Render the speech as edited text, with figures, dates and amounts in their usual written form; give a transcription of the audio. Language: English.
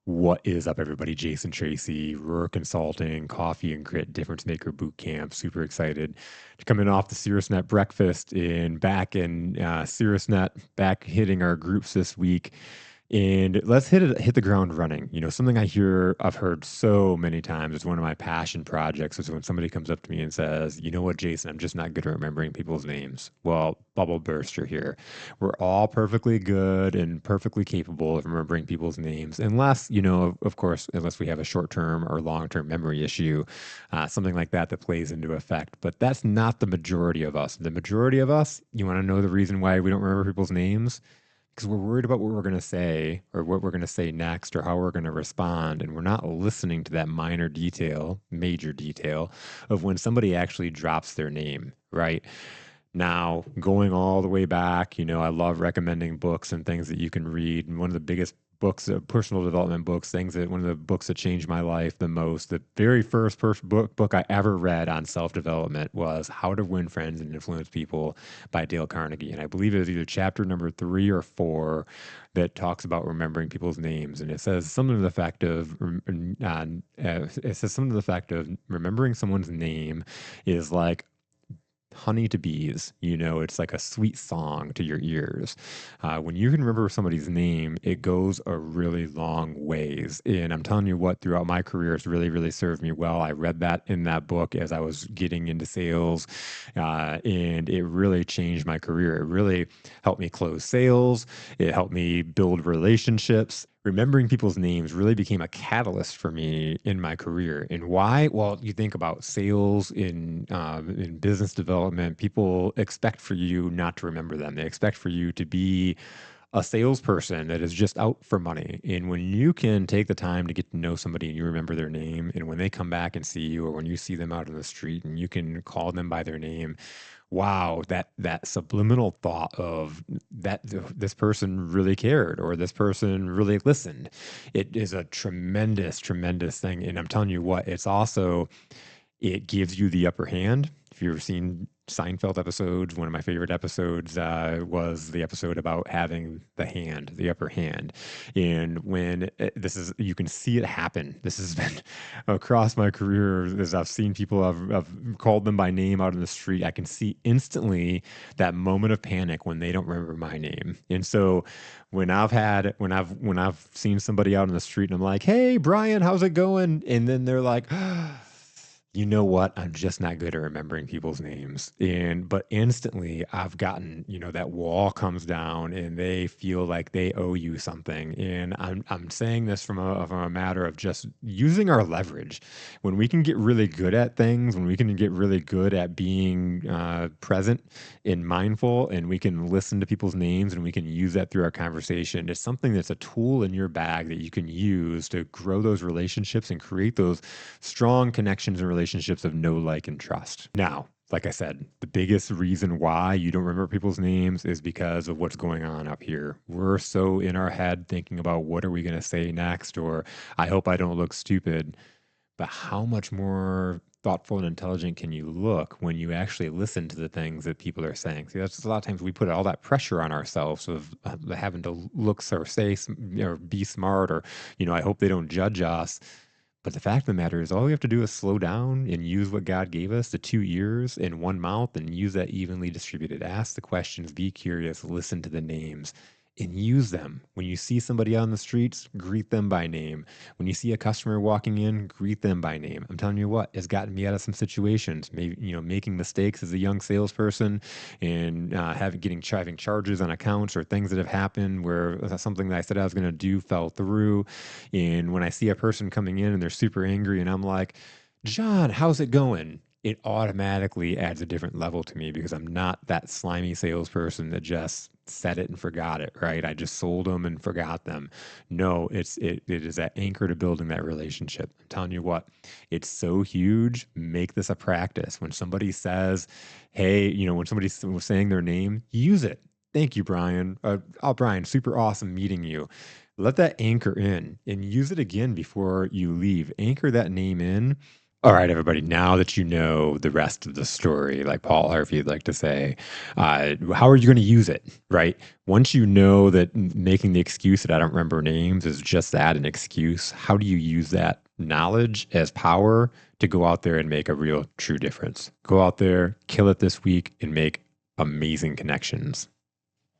What is up, everybody? Jason Tracey, Ruhr Consulting, Coffee and Grit Difference Maker Boot Camp. Super excited to coming off the Caerusnet breakfast in back in Caerusnet, back hitting our groups this week. And let's hit the ground running. Something I've heard so many times. It's one of my passion projects is when somebody comes up to me and says, "You know what, Jason, I'm just not good at remembering people's names." Well, bubble burster here. We're all perfectly good and perfectly capable of remembering people's names, unless, of course, unless we have a short term or long term memory issue, something like that plays into effect. But that's not the majority of us. The majority of us, you want to know the reason why we don't remember people's names? Because we're worried about what we're going to say or what we're going to say next or how we're going to respond. And we're not listening to that minor detail, major detail of when somebody actually drops their name, right? Now, going all the way back, I love recommending books and things that you can read. And one of the biggest books, personal development books, one of the books that changed my life the most, the very first book I ever read on self development was How to Win Friends and Influence People by Dale Carnegie. And I believe it was either chapter number 3 or 4 that talks about remembering people's names. And it says something to the effect of, remembering someone's name is like honey to bees. It's like a sweet song to your ears. When you can remember somebody's name, it goes a really long ways. And I'm telling you what, throughout my career, it's really, really served me well. I read that in that book as I was getting into sales, and it really changed my career. It really helped me close sales. It helped me build relationships. Remembering people's names really became a catalyst for me in my career. And why? Well, you think about sales in business development. People expect for you not to remember them. They expect for you to be a salesperson that is just out for money. And when you can take the time to get to know somebody and you remember their name, and when they come back and see you, or when you see them out on the street and you can call them by their name, wow, that subliminal thought of that this person really cared or this person really listened. It is a tremendous, tremendous thing. And I'm telling you what, it gives you the upper hand. If you've ever seen Seinfeld episodes, one of my favorite episodes was the episode about having the upper hand. And when you can see it happen. This has been across my career as I've seen people, I've called them by name out in the street. I can see instantly that moment of panic when they don't remember my name. And so when I've seen somebody out in the street and I'm like, "Hey, Brian, how's it going?" And then they're like, "You know what? I'm just not good at remembering people's names." But instantly I've gotten, that wall comes down and they feel like they owe you something. And I'm saying this from a matter of just using our leverage. When we can get really good at things, when we can get really good at being present and mindful, and we can listen to people's names and we can use that through our conversation, it's something that's a tool in your bag that you can use to grow those relationships and create those strong connections and relationships of know, like, and trust. Now, like I said, the biggest reason why you don't remember people's names is because of what's going on up here. We're so in our head thinking about what are we going to say next, or I hope I don't look stupid. But how much more thoughtful and intelligent can you look when you actually listen to the things that people are saying? See, that's just a lot of times we put all that pressure on ourselves of having to look or or be smart, or, I hope they don't judge us. But the fact of the matter is, all we have to do is slow down and use what God gave us, the 2 ears and one mouth, and use that evenly distributed. Ask the questions, be curious, listen to the names, and use them. When you see somebody on the streets, greet them by name. When you see a customer walking in, greet them by name. I'm telling you what, it's gotten me out of some situations. Maybe, making mistakes as a young salesperson and having charges on accounts or things that have happened where something that I said I was going to do fell through. And when I see a person coming in and they're super angry and I'm like, "John, how's it going?" It automatically adds a different level to me because I'm not that slimy salesperson that just said it and forgot it, right? I just sold them and forgot them. No, it is that anchor to building that relationship. I'm telling you what, it's so huge. Make this a practice. When somebody says, "Hey," when somebody's saying their name, use it. "Thank you, Brian. Oh, Brian, super awesome meeting you." Let that anchor in and use it again before you leave. Anchor that name in All right, everybody, now that you know the rest of the story, like Paul Harvey would like to say, how are you going to use it, right? Once you know that making the excuse that I don't remember names is just that, an excuse, how do you use that knowledge as power to go out there and make a real, true difference? Go out there, kill it this week, and make amazing connections.